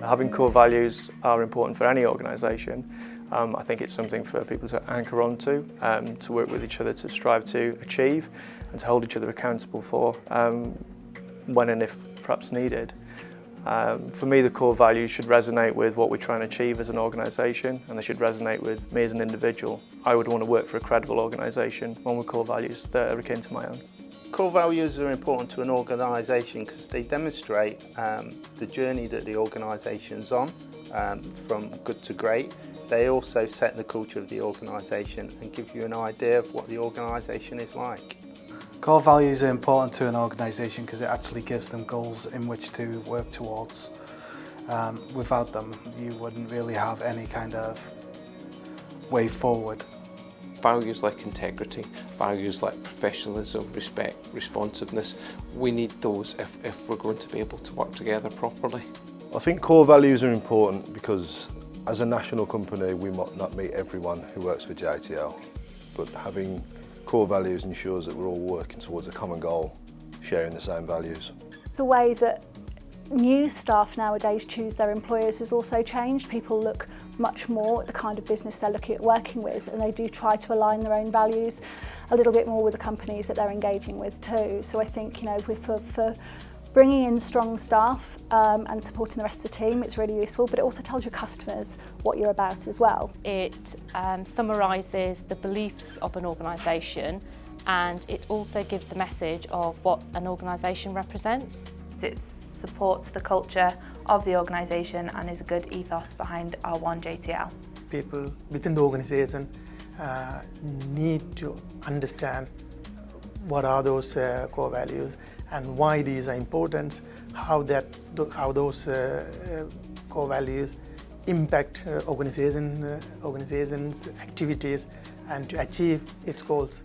Having core values are important for any organisation. I think it's something for people to anchor onto, to work with each other to strive to achieve and to hold each other accountable for when and if perhaps needed. For me, the core values should resonate with what we're trying to achieve as an organisation, and they should resonate with me as an individual. I would want to work for a credible organisation, one with core values that are akin to my own. Core values are important to an organisation because they demonstrate the journey that the organisation's on, from good to great. They also set the culture of the organisation and give you an idea of what the organisation is like. Core values are important to an organisation because it actually gives them goals in which to work towards. Without them, you wouldn't really have any kind of way forward. Values like integrity, values like professionalism, respect, responsiveness, we need those if we're going to be able to work together properly. I think core values are important because as a national company we might not meet everyone who works for JTL, but having core values ensures that we're all working towards a common goal, sharing the same values. The way that new staff nowadays choose their employers has also changed. People look much more at the kind of business they're looking at working with, and they do try to align their own values a little bit more with the companies that they're engaging with too. So I think, you know, for bringing in strong staff and supporting the rest of the team, it's really useful, but it also tells your customers what you're about as well. It summarises the beliefs of an organisation, and it also gives the message of what an organisation represents. It supports the culture of the organisation and is a good ethos behind our One JTL. People within the organisation need to understand what are those core values and why these are important, how those core values impact organizations' activities and to achieve its goals.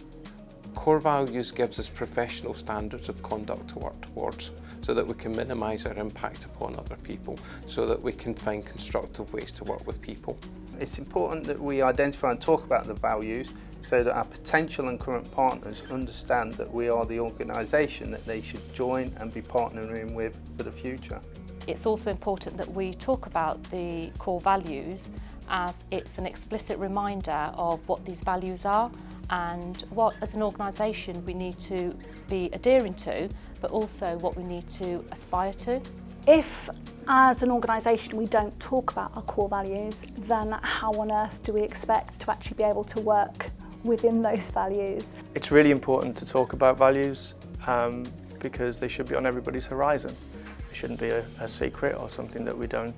Core values gives us professional standards of conduct to work towards so that we can minimise our impact upon other people, so that we can find constructive ways to work with people. It's important that we identify and talk about the values so that our potential and current partners understand that we are the organisation that they should join and be partnering with for the future. It's also important that we talk about the core values, as it's an explicit reminder of what these values are and what, as an organisation, we need to be adhering to, but also what we need to aspire to. If, as an organisation, we don't talk about our core values, then how on earth do we expect to actually be able to work within those values? It's really important to talk about values because they should be on everybody's horizon. They shouldn't be a secret or something that we don't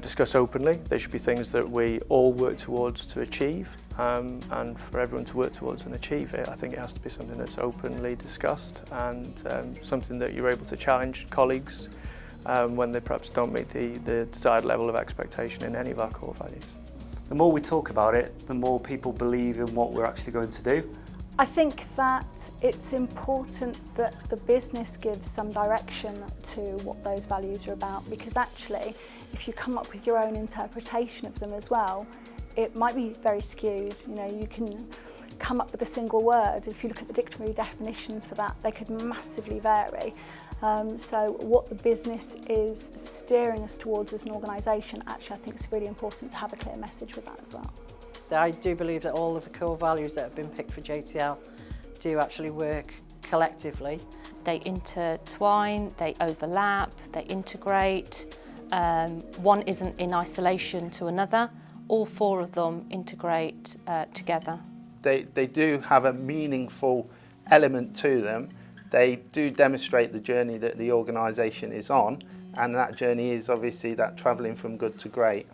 discuss openly. They should be things that we all work towards to achieve, and for everyone to work towards and achieve it, I think it has to be something that's openly discussed and something that you're able to challenge colleagues when they perhaps don't meet the desired level of expectation in any of our core values. The more we talk about it, the more people believe in what we're actually going to do. I think that it's important that the business gives some direction to what those values are about, because actually, if you come up with your own interpretation of them as well, it might be very skewed. You know, you can come up with a single word. If you look at the dictionary definitions for that, they could massively vary. So what the business is steering us towards as an organisation, actually I think it's really important to have a clear message with that as well. I do believe that all of the core values that have been picked for JTL do actually work collectively. They intertwine, they overlap, they integrate. One isn't in isolation to another. All four of them integrate together. They do have a meaningful element to them. They do demonstrate the journey that the organisation is on, and that journey is obviously that travelling from good to great.